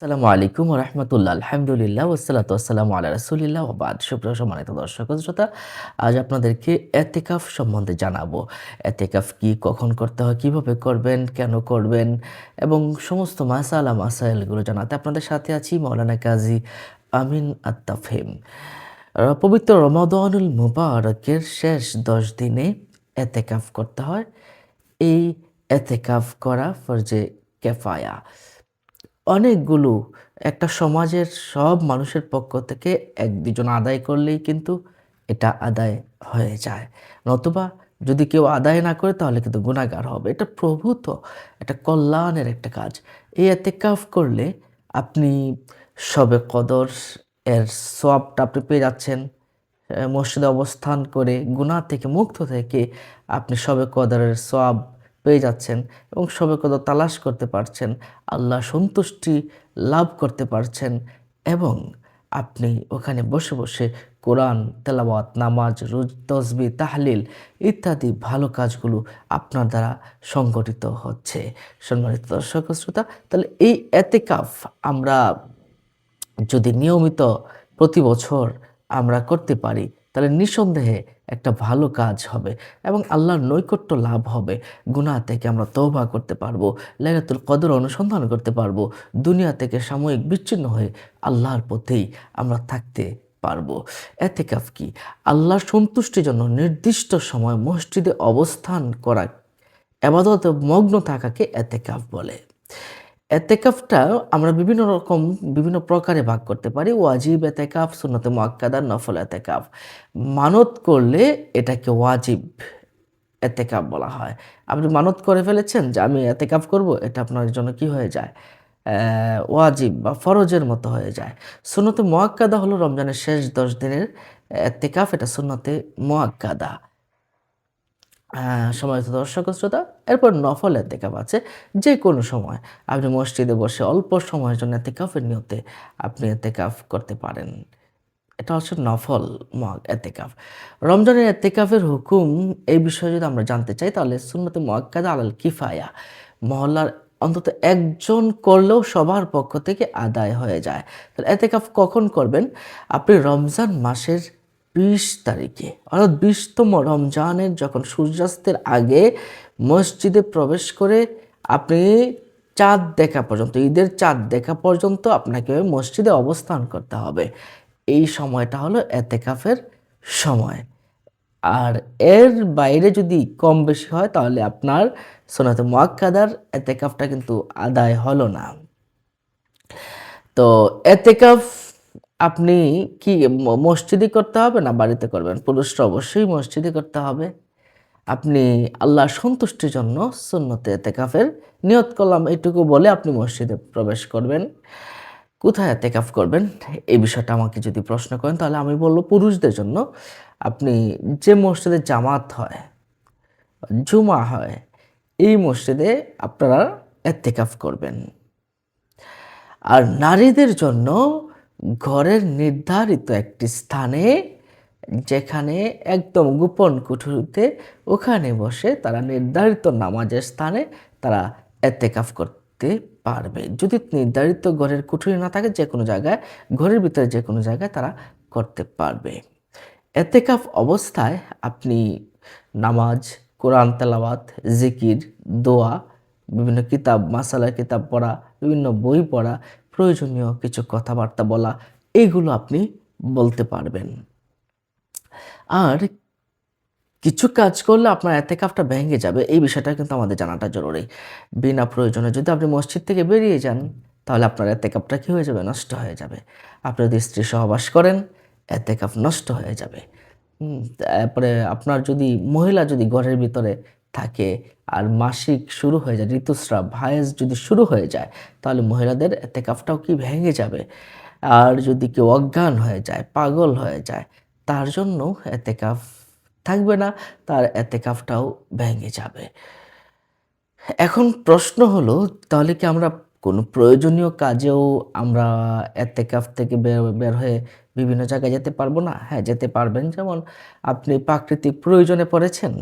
আসসালামু আলাইকুম ওয়া রাহমাতুল্লাহ। আলহামদুলিল্লাহ ওয়াসসালাতু ওয়াসসালামু আলা রাসূলিল্লাহ ওয়া বাদ। সুপ্রিয় সম্মানিত দর্শক ও শ্রোতা, আজ আপনাদেরকে এতেকাফ সম্বন্ধে জানাবো। এতেকাফ কি, কখন করতে হয়, কিভাবে করবেন, কেন করবেন এবং সমস্ত মাসাইলগুলো জানাতে আপনাদের সাথে আছি মাওলানা কাজী আমিন আত-তাফহিম। পবিত্র রমাদানুল মুবারকের শেষ ১০ দিনে এতেকাফ করতে হয়। এই এতেকাফ করা ফরজে কেফায়া। অনেকগুলো একটা সমাজের সব মানুষের পক্ষ থেকে ১-২ জন আদায় করলেই কিন্তু এটা আদায় হয়ে যায়। নতুবা যদি কেউ আদায় না করে তাহলে কিন্তু গুনাহগার হবে। এটা প্রভূত একটা কল্যাণের একটা কাজ। এই এতেকাফ করলে আপনি শবে কদর এর সওয়াবটা আপনি পেয়ে যাচ্ছেন। মসজিদে অবস্থান করে গুনাহ থেকে মুক্ত থেকে আপনি শবে কদরের সওয়াব পেয়ে যাচ্ছেন এবং শবে কদর তালাশ করতে পারছেন। আল্লাহর সন্তুষ্টি লাভ করতে পারছেন এবং আপনি ওখানে বসে, বসে কোরআন তেলাওয়াত, নামাজ, তসবিহ, তাহলিল ইত্যাদি ভালো কাজগুলো আপনার দ্বারা সংগঠিত হচ্ছে। সম্মানিত দর্শক ও শ্রোতা, তাহলে এই এতেকাফ আমরা যদি নিয়মিত প্রতি বছর আমরা করতে পারি তাহলে নিঃসন্দেহে একটা ভালো কাজ হবে এবং আল্লাহর নৈকট্য লাভ হবে। গুনাহ থেকে আমরা তওবা করতে পারবো, লাইলাতুল কদর অনুসন্ধান করতে পারবো, দুনিয়া থেকে সাময়িক বিচ্ছিন্ন হয়ে আল্লাহর পথেই আমরা থাকতে পারবো। এতেকাফ কি? আল্লাহর সন্তুষ্টির জন্য নির্দিষ্ট সময় মসজিদে অবস্থান করা, ইবাদতে মগ্ন থাকাকে এতেকাফ বলে। এতেকাফটা আমরা বিভিন্ন প্রকারে ভাগ করতে পারি। ওয়াজিব এতেকাফ, সুন্নতে মুআক্কাদা, নফল এতেকাফ। মানত করলে এটাকে ওয়াজিব এতেকাফ বলা হয়। আপনি মানত করে ফেলেছেন যে আমি এতেকাফ করব, এটা আপনার জন্য কি হয়ে যায়? ওয়াজিব বা ফরজের মতো হয়ে যায়। সুন্নতে মুআক্কাদা হলো রমজানের শেষ ১০ দিনের এতেকাফ, এটা সুন্নতে মুআক্কাদা। সম্মানিত দর্শক ও শ্রোতা, এরপর নফল এতেকাফ আছে। যেকোনো সময় আপনি মসজিদে বসে অল্প সময়ের জন্য এতেকাফের নিয়তে আপনি এতেকাফ করতে পারেন। এটা হচ্ছে নফল এতেকাফ। রমজানের এতেকাফের হুকুম, এই বিষয়ে যদি আমরা জানতে চাই তাহলে সুন্নতে মুআক্কাদা আলাল কিফায়া। মহল্লার অন্তত একজন করলেও সবার পক্ষ থেকে আদায় হয়ে যায়। তাহলে এতেকাফ কখন করবেন? আপনি রমজান মাসের ২০ তারিখে অর্থাৎ ২০তম রমজানের যখন সূর্যাস্তের আগে মসজিদে প্রবেশ করে আপনি চাঁদ দেখা পর্যন্ত, ঈদের চাঁদ দেখা পর্যন্ত আপনাকে মসজিদে অবস্থান করতে হবে। এই সময়টা হলো এতেকাফের সময়। আর এর বাইরে যদি কম বেশি হয় তাহলে আপনার সুন্নাতে মুআক্কাদার এতেকাফটা কিন্তু আদায় হলো না। তো এতেকাফ আপনি কি মসজিদে করতে হবে না বাড়িতে করবেন? পুরুষরা অবশ্যই মসজিদে করতে হবে। আপনি আল্লাহর সন্তুষ্টির জন্য সুন্নতে এতেকাফের নিয়ত করলাম এইটুকু বলে আপনি মসজিদে প্রবেশ করবেন। কোথায় এতেকাফ করবেন? এই বিষয়টা আমাকে যদি প্রশ্ন করেন তাহলে আমি বলব পুরুষদের জন্য আপনি যে মসজিদে জামাত হয়, জুমা হয়, এই মসজিদে আপনারা এতেকাফ করবেন। আর নারীদের জন্য ঘরের নির্ধারিত একটি স্থানে, যেখানে একদম গোপন কুঠুরিতে, ওখানে বসে তারা নির্ধারিত নামাজের স্থানে তারা এতেকাফ করতে পারবে। যদি নির্ধারিত ঘরের কুঠুরি না থাকে, যেকোনো জায়গায়, ঘরের ভিতরে যেকোনো জায়গায় তারা করতে পারবে। এতেকাফ অবস্থায় আপনি নামাজ, কোরআন তেলাওয়াত, জিকির, দোয়া, বিভিন্ন কিতাব, মাসালার কিতাব পড়া, বিভিন্ন বই পড়া, প্রয়োজনীয় কিছু কথাবার্তা বলা, এইগুলো আপনি বলতে পারবেন। আর কিছু কাজ করলে আপনার এতেকাফটা ভেঙে যাবে, এই বিষয়টা কিন্তু আমাদের জানাটা জরুরি। বিনা প্রয়োজনে যদি আপনি মসজিদ থেকে বেরিয়ে যান, তাহলে আপনার এতেকাফটা কী হয়ে যাবে? নষ্ট হয়ে যাবে। আপনি যদি স্ত্রী সহবাস করেন, এতেকাফ নষ্ট হয়ে যাবে। তারপরে আপনার যদি মহিলা যদি ঘরের ভিতরে থাকে আর মাসিক শুরু হয়ে যায়, ঋতুস্রাব, হায়েজ যদি শুরু হয়ে যায়, তাহলে মহিলাদের এতেকাফটাও কি ভেঙে যাবে। আর যদি কেউ অজ্ঞান হয়ে যায়, পাগল হয়ে যায়, তার জন্য এতেকাফ থাকবে না, তার এতেকাফটাও ভেঙে যাবে। এখন প্রশ্ন হলো, তাহলে কি আমরা কোনো প্রয়োজনীয় কাজেও আমরা এতেকাফ থেকে বের হয়ে বিভিন্ন জায়গায় যেতে পারবো না? হ্যাঁ, যেতে পারবেন। যেমন আপনি প্রাকৃতিক প্রয়োজনে পড়েছেন,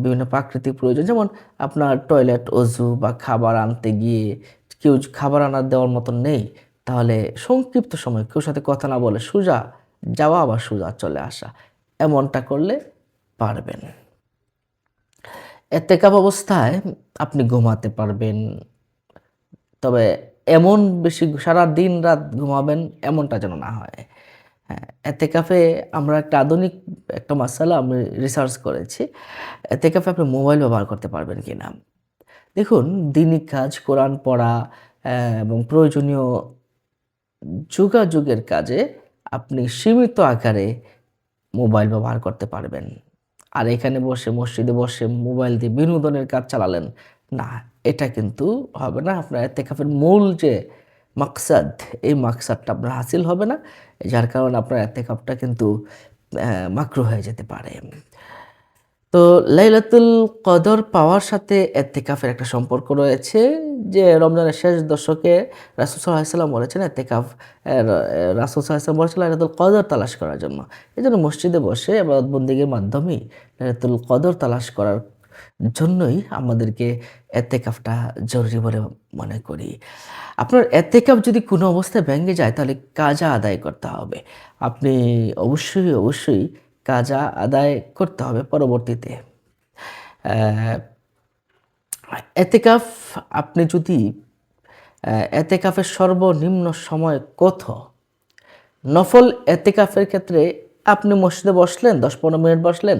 বিভিন্ন প্রাকৃতিক প্রয়োজন, যেমন আপনার টয়লেট, অজু বা খাবার আনতে গিয়ে কেউ খাবার আনার দেওয়ার মতন নেই, তাহলে সংক্ষিপ্ত সময় কেউ সাথে কথা না বলে সোজা যাওয়া আবার সোজা চলে আসা, এমনটা করলে পারবেন। এতেকাফ অবস্থায় আপনি ঘুমাতে পারবেন, তবে এমন বেশি সারা দিন রাত ঘুমাবেন এমনটা যেন না হয়। হ্যাঁ, এতেকাফে আমরা একটা আধুনিক একটা মাসালা আমি রিসার্চ করেছি। এতেকাফে আপনি মোবাইল ব্যবহার করতে পারবেন কিনা? দেখুন, দিনই কাজ, কোরআন পড়া এবং প্রয়োজনীয় যোগাযোগের কাজে আপনি সীমিত আকারে মোবাইল ব্যবহার করতে পারবেন। আর এখানে বসে মসজিদে বসে মোবাইল দিয়ে বিনোদনের কাজ চালালেন, না, এটা কিন্তু হবে না। আপনার এতেকাফের মূল যে মাকসাদ, এই মাকসাদটা আপনার হাসিল হবে না। যার কারণে আপনার এতেকাফটা কিন্তু মাকরুহ হয়ে যেতে পারে। তো লাইলাতুল কদর পাওয়ার সাথে এতেকাফের একটা সম্পর্ক রয়েছে, যে রমজানের শেষ দশকে রাসূল সাল্লাল্লাহু আলাইহি ওয়াসাল্লাম বলেছেন এতেকাফ রাসূল সাল্লাল্লাহু আলাইহি ওয়াসাল্লাম বলেছেন লাইলাতুল কদর তালাশ করার জন্য। এজন্য মসজিদে বসে ইবাদত বন্দেগীর মাধ্যমেই লাইলাতুল কদর তালাশ করার জন্যই আমাদেরকে এতেকাফটা জরুরি বলে মনে করি। আপনার এতেকাফ যদি কোনো অবস্থায় ভেঙে যায় তাহলে কাজা আদায় করতে হবে। আপনি অবশ্যই কাজা আদায় করতে হবে পরবর্তীতে। অ্যা এতেকাফ আপনি যদি এতেকাফের সর্বনিম্ন সময় কত? নফল এতেকাফের ক্ষেত্রে আপনি মসজিদে বসলেন, ১০-১৫ মিনিট বসলেন,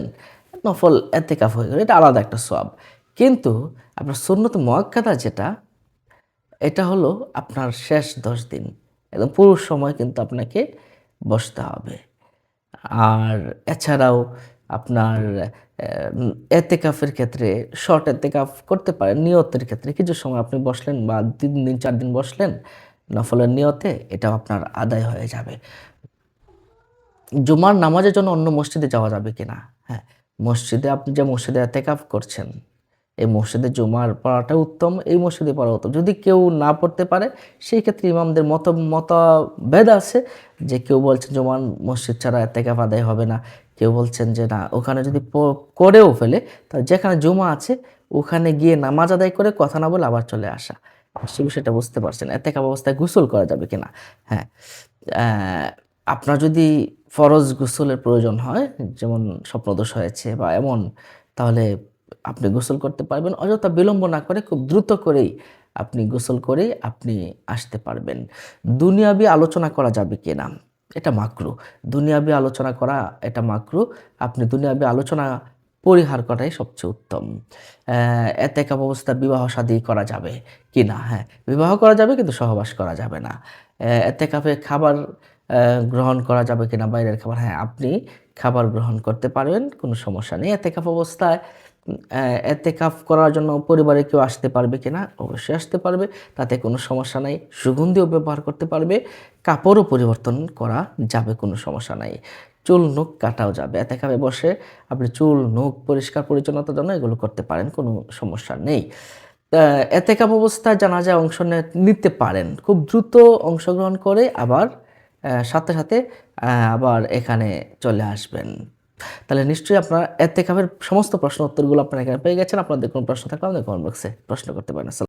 নফল এতেকাফ হয়ে গেল। এটা আলাদা একটা সওয়াব। কিন্তু আপনার সুন্নত মুআক্কাদা যেটা, এটা হলো আপনার শেষ ১০ দিন। একদম পুরো সময় কিন্তু আপনাকে বসতে হবে। আর এছাড়াও আপনার এতেকাফের ক্ষেত্রে শর্ট এতেকাফ করতে পারেন নিয়তের ক্ষেত্রে। কিছু সময় আপনি বসলেন বা ৩ দিন ৪ দিন বসলেন নফলের নিয়তে, এটাও আপনার আদায় হয়ে যাবে। জুমার নামাজের জন্য অন্য মসজিদে যাওয়া যাবে কিনা? হ্যাঁ, মসজিদে আপনি যে মসজিদে এতেকাফ করছেন, এই মসজিদে জুমার পড়াটা উত্তম, এই মসজিদে পড়া উত্তম। যদি কেউ না পড়তে পারে, সেই ক্ষেত্রে ইমামদের মতভেদ আছে, যে কেউ বলছেন জুমার মসজিদ ছাড়া এতেকাফ আদায় হবে না। কেউ বলছেন যে না, ওখানে যদি করেও ফেলে, তাহলে যেখানে জুমা আছে ওখানে গিয়ে নামাজ আদায় করে কথা না বলে আবার চলে আসা। সে বিষয়টা বুঝতে পারছেন। এতেকাফ অবস্থায় গোসল করা যাবে কিনা? হ্যাঁ, অ্যা আপনার যদি ফরজ গোসলের প্রয়োজন হয়, যেমন স্বপ্নদোষ হয়েছে বা এমন, তাহলে আপনি গোসল করতে পারবেন। অযথা বিলম্ব না করে খুব দ্রুত করেই আপনি গোসল করে আপনি আসতে পারবেন। দুনিয়াবি আলোচনা করা যাবে কিনা? এটা মাকরুহ। দুনিয়াবি আলোচনা করা এটা মাকরুহ। আপনি দুনিয়াবি আলোচনা পরিহার করাই সবচেয়ে উত্তম। এতেকাফ অবস্থায় বিবাহ শাদী করা যাবে কিনা? হ্যাঁ, বিবাহ করা যাবে কিন্তু সহবাস করা যাবে না। এতেকাফে খাবার গ্রহণ করা যাবে কিনা বাইরের খাবার? হ্যাঁ, আপনি খাবার গ্রহণ করতে পারবেন, কোনো সমস্যা নেই। এতেকাফ অবস্থায় এতেকাফ করার জন্য পরিবারে কেউ আসতে পারবে কিনা? অবশ্যই আসতে পারবে, তাতে কোনো সমস্যা নাই। সুগন্ধিও ব্যবহার করতে পারবে, কাপড়ও পরিবর্তন করা যাবে, কোনো সমস্যা নাই। চুল নখ কাটাও যাবে। এতেকাফে বসে আপনি চুল নখ পরিষ্কার পরিচ্ছন্নতার জন্য এগুলো করতে পারেন, কোনো সমস্যা নেই। এতেকাফ অবস্থায় জানাজায় অংশ নিতে পারেন। খুব দ্রুত অংশগ্রহণ করে আবার সাথে আবার এখানে চলে আসবেন। তাহলে নিশ্চয়ই আপনার এতেকাফের সমস্ত প্রশ্ন উত্তরগুলো আপনারা এখানে পেয়ে গেছেন। আপনাদের কোনো প্রশ্ন থাকলে আমাদের কমেন্ট বক্সে প্রশ্ন করতে পারেন।